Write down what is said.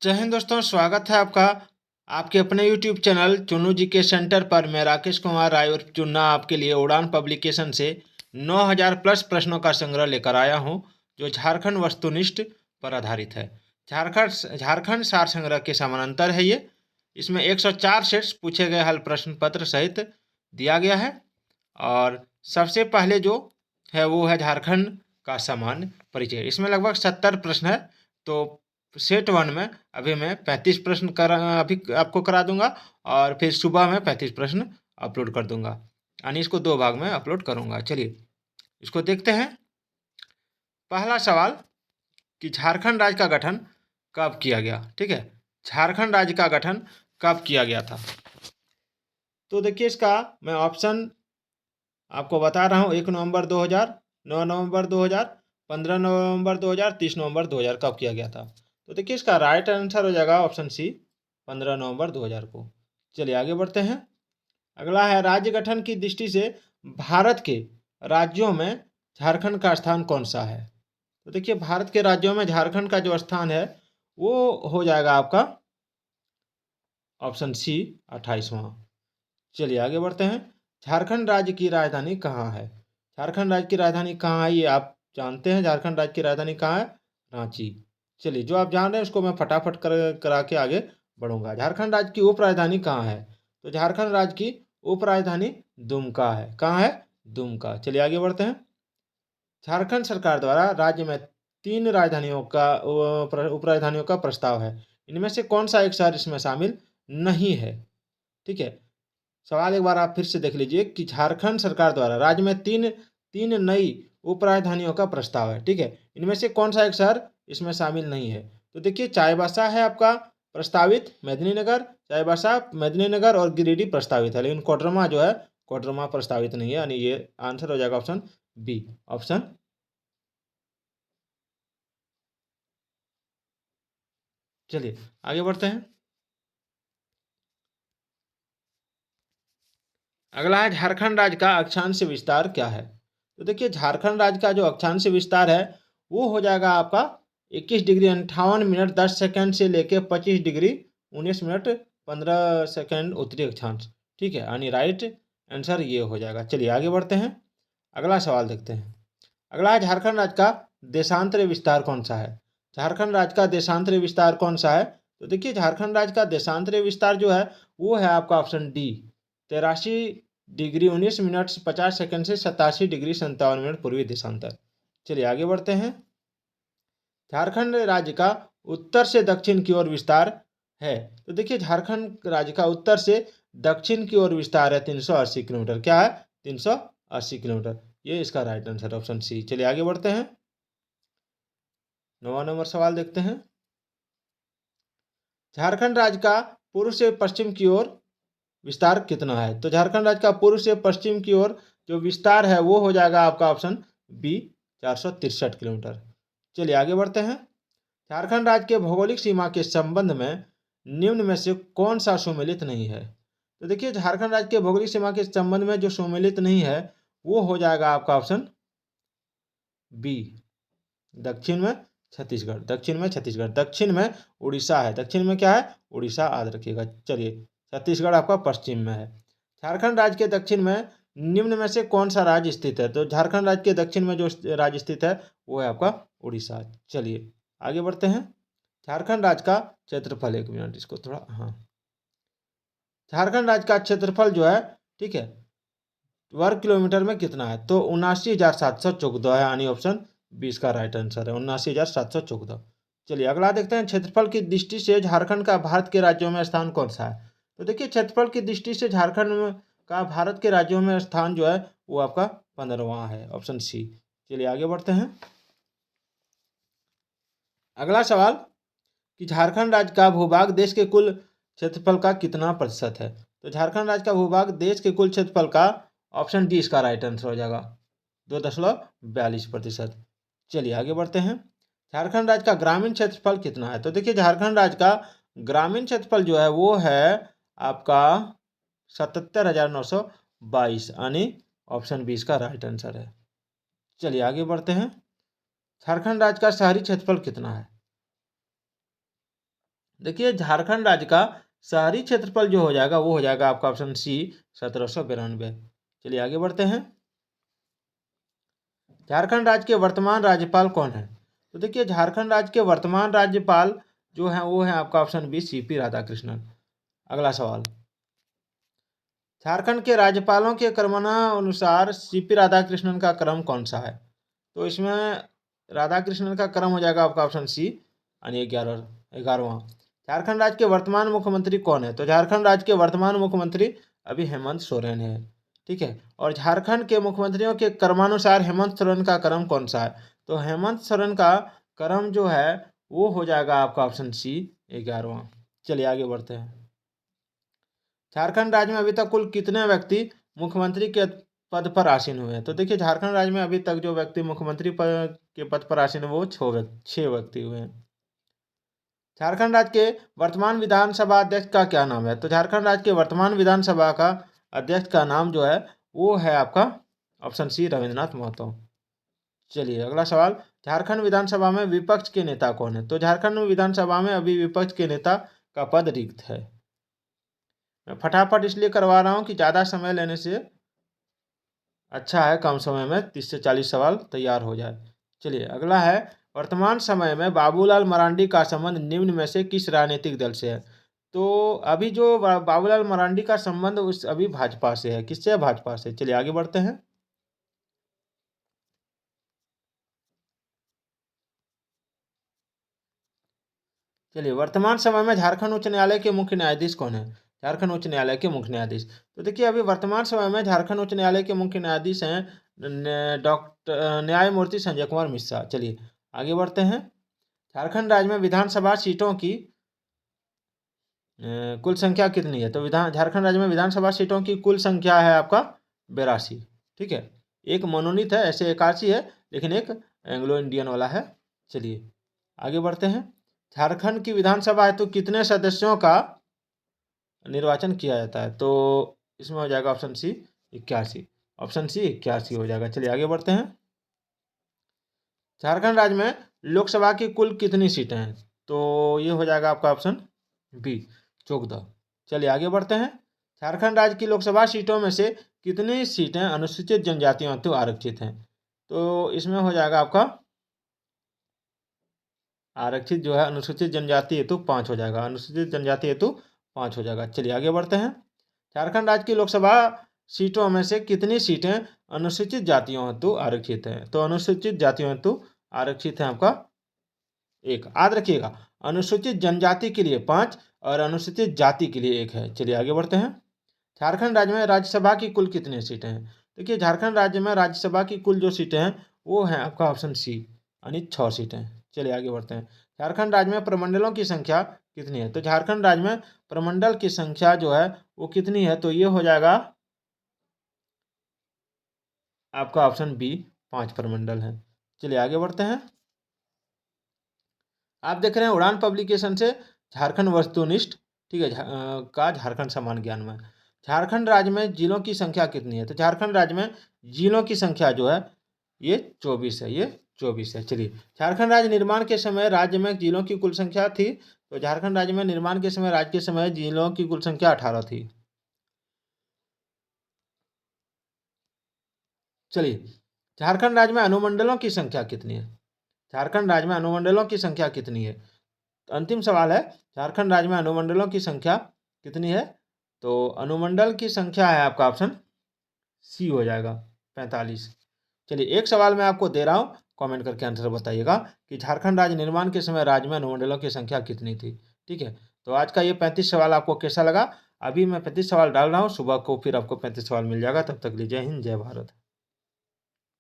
जय हिंद दोस्तों, स्वागत है आपका आपके अपने YouTube चैनल चुन्नू जी के सेंटर पर। मैं राकेश कुमार राय और चुन्ना आपके लिए उड़ान पब्लिकेशन से 9000 प्लस प्रश्नों का संग्रह लेकर आया हूं, जो झारखंड वस्तुनिष्ठ पर आधारित है। झारखंड सार संग्रह के समानांतर है ये। इसमें 104 सेट्स पूछे गए हल प्रश्न पत्र सहित दिया गया है। और सबसे पहले जो है वो है झारखंड का सामान्य परिचय। इसमें लगभग 70 प्रश्न है। तो सेट वन में अभी मैं 35 प्रश्न अभी आपको करा दूंगा, और फिर सुबह में 35 प्रश्न अपलोड कर दूंगा, यानी इसको दो भाग में अपलोड करूंगा। चलिए इसको देखते हैं। पहला सवाल कि झारखंड राज्य का गठन कब किया गया। ठीक है, झारखंड राज्य का गठन कब किया गया था। तो देखिए इसका मैं ऑप्शन आपको बता रहा हूँ। 1 नवंबर 2000, 9 नवंबर 2000, 15 नवंबर 2000, 30 नवंबर 2000 कब किया गया था। तो देखिए इसका राइट आंसर हो जाएगा ऑप्शन सी, 15 नवंबर 2000 को। चलिए आगे बढ़ते हैं। अगला है राज्य गठन की दृष्टि से भारत के राज्यों में झारखंड का स्थान कौन सा है। तो देखिए भारत के राज्यों में झारखंड का जो स्थान है वो हो जाएगा आपका ऑप्शन सी, 28वां। चलिए आगे बढ़ते हैं। झारखंड राज्य की राजधानी कहाँ है। झारखंड राज्य की राजधानी कहाँ है ये आप जानते हैं। झारखंड राज्य की राजधानी कहाँ है, रांची। चलिए जो आप जान रहे हैं उसको मैं फटाफट करा के आगे बढ़ूंगा। झारखंड राज्य की उप राजधानी कहाँ है। तो झारखंड राज्य की उप राजधानी दुमका है। कहाँ है, दुमका। चलिए आगे बढ़ते हैं। झारखंड सरकार द्वारा राज्य में 3 राजधानियों का उप राजधानियों का प्रस्ताव है। इनमें से कौन सा एक शहर इसमें शामिल नहीं है। ठीक है, सवाल एक बार आप फिर से देख लीजिए कि झारखंड सरकार द्वारा राज्य में तीन तीन नई उप राजधानियों का प्रस्ताव है। ठीक है, इनमें से कौन सा एक शहर इसमें शामिल नहीं है। तो देखिए चाईबासा है आपका प्रस्तावित, मेदिनीनगर, चाईबासा, मेदिनीनगर और गिरिडीह प्रस्तावित है, लेकिन कोडरमा जो है, कोडरमा प्रस्तावित नहीं है, यानी ये आंसर हो जाएगा ऑप्शन बी, ऑप्शन। चलिए आगे बढ़ते हैं। अगला है झारखंड राज्य का अक्षांश विस्तार क्या है। तो देखिए झारखंड राज्य का जो अक्षांश विस्तार है वो हो जाएगा आपका 21 डिग्री 58 मिनट 10 सेकंड से लेके 25 डिग्री 19 मिनट 15 सेकंड उत्तरी अक्षांश। ठीक है, यानी राइट आंसर ये हो जाएगा। चलिए आगे बढ़ते हैं। अगला सवाल देखते हैं। अगला है झारखंड राज्य का देशांतरी विस्तार कौन सा है। झारखंड राज्य का देशांतरी विस्तार कौन सा है। तो देखिए झारखंड राज्य का देशांतरी विस्तार जो है वो है आपका option D, 83 degree 19 minute 50 second से 87 डिग्री 57 मिनट पूर्वी देशांतर। चलिए आगे बढ़ते हैं। झारखंड राज्य का उत्तर से दक्षिण की ओर विस्तार है। तो देखिए झारखंड राज्य का उत्तर से दक्षिण की ओर विस्तार है 380 किलोमीटर। क्या है, 380 किलोमीटर। ये इसका राइट आंसर ऑप्शन सी। चलिए आगे बढ़ते हैं। 9वां नंबर सवाल देखते हैं। झारखंड राज्य का पूर्व से पश्चिम की ओर विस्तार कितना है। तो झारखंड राज्य का पूर्व से पश्चिम की ओर जो विस्तार है वो हो जाएगा आपका ऑप्शन बी, 463 किलोमीटर। चलिए आगे बढ़ते हैं। झारखंड राज्य के भौगोलिक सीमा के संबंध में निम्न में से कौन सा सुमेलित नहीं है। तो देखिए झारखंड राज्य के भौगोलिक सीमा के संबंध में जो सुमेलित नहीं है वो हो जाएगा आपका ऑप्शन बी, दक्षिण में छत्तीसगढ़। दक्षिण में छत्तीसगढ़, दक्षिण में उड़ीसा है। दक्षिण में क्या है, उड़ीसा, याद रखिएगा। चलिए छत्तीसगढ़ आपका पश्चिम में है। झारखंड राज्य के दक्षिण में निम्न में से कौन सा राज्य स्थित है। तो झारखंड राज्य के दक्षिण में जो राज्य स्थित है वो है आपका उड़ीसा। चलिए आगे बढ़ते हैं। झारखंड राज्य का क्षेत्रफल, एक मिनट इसको थोड़ा, हाँ, झारखंड राज्य का क्षेत्रफल जो है, ठीक है, वर्ग किलोमीटर में कितना है। तो 79,714 है, यानी ऑप्शन 20 का राइट आंसर है, 79,714। चलिए अगला देखते हैं। क्षेत्रफल की दृष्टि से झारखंड का भारत के राज्यों में स्थान कौन सा है। तो देखिए क्षेत्रफल की दृष्टि से झारखंड का भारत के राज्यों में स्थान जो है वो आपका 15वां है, ऑप्शन सी। चलिए आगे बढ़ते हैं। अगला सवाल कि झारखंड राज्य का भूभाग देश के कुल क्षेत्रफल का कितना प्रतिशत है। तो झारखंड राज्य का भूभाग देश के कुल क्षेत्रफल का, ऑप्शन डी इसका राइट आंसर हो जाएगा, 2.42%। चलिए आगे बढ़ते हैं। झारखंड राज्य का ग्रामीण क्षेत्रफल कितना है। तो देखिए झारखंड राज्य का ग्रामीण क्षेत्रफल जो है वो है आपका 77,922, यानी ऑप्शन बी इसका राइट आंसर है। चलिए आगे बढ़ते हैं। झारखंड राज्य का शहरी क्षेत्रफल कितना है। देखिए झारखंड राज्य का शहरी क्षेत्रफल जो हो जाएगा वो हो जाएगा आपका ऑप्शन सी 1792। चलिए आगे बढ़ते हैं। झारखंड राज्य के वर्तमान राज्यपाल कौन है? तो देखिए झारखंड राज्य के वर्तमान राज्यपाल जो है वो है आपका ऑप्शन बी सीपी राधाकृष्णन। अगला सवाल, झारखंड के राज्यपालों के क्रमानुसार सीपी राधाकृष्णन का क्रम कौन सा है? तो इसमें राधाकृष्णन का क्रम हो जाएगा आपका ऑप्शन सी यानी 11वां। झारखंड राज्य के वर्तमान मुख्यमंत्री कौन है? तो झारखंड राज्य के वर्तमान मुख्यमंत्री अभी हेमंत सोरेन है। ठीक है, और झारखंड के मुख्यमंत्रियों के क्रमानुसार हेमंत सोरेन का क्रम कौन सा है? तो हेमंत सोरेन का क्रम जो है वो हो जाएगा आपका ऑप्शन सी 11वां। चलिए आगे बढ़ते हैं। झारखंड राज्य में अभी तक कुल कितने व्यक्ति मुख्यमंत्री के पद पर आसीन हुए हैं? तो देखिए झारखंड राज्य में अभी तक जो व्यक्ति मुख्यमंत्री के पद पर आसीन है वो 6 व्यक्ति हुए हैं। झारखंड राज्य के वर्तमान विधानसभा अध्यक्ष का क्या नाम है? तो झारखंड राज्य के वर्तमान विधानसभा का अध्यक्ष का नाम जो है वो है आपका ऑप्शन सी रविंद्रनाथ महतो। चलिए अगला सवाल, झारखंड विधानसभा में विपक्ष के नेता कौन है? तो झारखंड विधानसभा में अभी विपक्ष के नेता का पद रिक्त है। मैं फटाफट इसलिए करवा रहा हूँ कि ज़्यादा समय लेने से अच्छा है कम समय में 30 से 40 सवाल तैयार हो जाए। चलिए अगला है, वर्तमान समय में बाबूलाल मरांडी का संबंध निम्न में से किस राजनीतिक दल से है? तो अभी जो बाबूलाल मरांडी का संबंध उस अभी भाजपा से है। किससे है? भाजपा से। चलिए आगे बढ़ते हैं। चलिए वर्तमान समय में झारखंड उच्च न्यायालय के मुख्य न्यायाधीश कौन है? झारखंड उच्च न्यायालय के मुख्य न्यायाधीश, तो देखिए अभी वर्तमान समय में झारखंड उच्च न्यायालय के मुख्य न्यायाधीश हैं डॉक्टर न्यायमूर्ति संजय कुमार मिश्रा। चलिए आगे बढ़ते हैं। झारखंड राज्य में विधानसभा सीटों की कुल संख्या कितनी है? तो झारखंड राज्य में विधानसभा सीटों की कुल संख्या है आपका 82। ठीक है, एक मनोनीत है, ऐसे 81 है लेकिन एक एंग्लो इंडियन वाला है। चलिए आगे बढ़ते हैं। झारखंड की विधानसभा हेतु कितने सदस्यों का निर्वाचन किया जाता है? तो इसमें हो जाएगा ऑप्शन सी 81। ऑप्शन सी 81 हो जाएगा। चलिए आगे बढ़ते हैं। झारखंड राज्य में लोकसभा की कुल कितनी सीटें हैं? तो ये हो जाएगा आपका ऑप्शन बी 14। चलिए आगे बढ़ते हैं। झारखंड राज्य की लोकसभा सीटों में से कितनी सीटें अनुसूचित जनजातियों हेतु आरक्षित हैं? तो इसमें हो जाएगा आपका आरक्षित जो है अनुसूचित जनजाति हेतु 5 हो जाएगा। अनुसूचित जनजाति हेतु 5 हो जाएगा। चलिए आगे बढ़ते हैं। झारखंड राज्य की लोकसभा सीटों में से कितनी सीटें अनुसूचित जातियों हेतु आरक्षित हैं? तो अनुसूचित जातियों हेतु आरक्षित है आपका 1। याद रखिएगा अनुसूचित जनजाति के लिए 5 और अनुसूचित जाति के लिए 1 है। चलिए आगे बढ़ते हैं। झारखंड राज्य में राज्यसभा की कुल कितनी सीटें हैं? देखिए झारखंड राज्य में राज्यसभा की कुल जो सीटें हैं वो हैं आपका ऑप्शन सी यानी 6 सीटें। चलिए आगे बढ़ते हैं। झारखंड राज्य में प्रमंडलों की संख्या कितनी है? तो झारखंड राज्य में प्रमंडल की संख्या जो है वो कितनी है? तो ये हो जाएगा आपका ऑप्शन बी 5 प्रमंडल है। चलिए आगे बढ़ते हैं। आप देख रहे हैं उड़ान पब्लिकेशन से झारखंड वस्तुनिष्ठ, ठीक है, का झारखंड समान ज्ञान में। झारखंड राज्य में जिलों की संख्या कितनी है? तो झारखंड राज्य में जिलों की संख्या जो है ये 24 है। ये 24 है। चलिए झारखंड राज्य निर्माण के समय राज्य में जिलों की कुल संख्या थी, तो झारखंड राज्य में निर्माण के समय राज्य के समय जिलों की कुल संख्या 18 थी। चलिए झारखंड राज्य में अनुमंडलों की संख्या कितनी है? झारखंड राज्य में अनुमंडलों की संख्या कितनी है? तो अंतिम सवाल है, झारखंड राज्य में अनुमंडलों की संख्या कितनी है? तो अनुमंडल की संख्या है आपका ऑप्शन सी हो जाएगा 45। चलिए एक सवाल मैं आपको दे रहा हूँ, कमेंट करके आंसर बताइएगा कि झारखंड राज्य निर्माण के समय राज्य में अनुमंडलों की संख्या कितनी थी। ठीक है, तो आज का ये 35 सवाल आपको कैसा लगा? अभी मैं 35 सवाल डाल रहा हूँ, सुबह को फिर आपको 35 सवाल मिल जाएगा। तब तक लीजिए, जय हिंद जय भारत।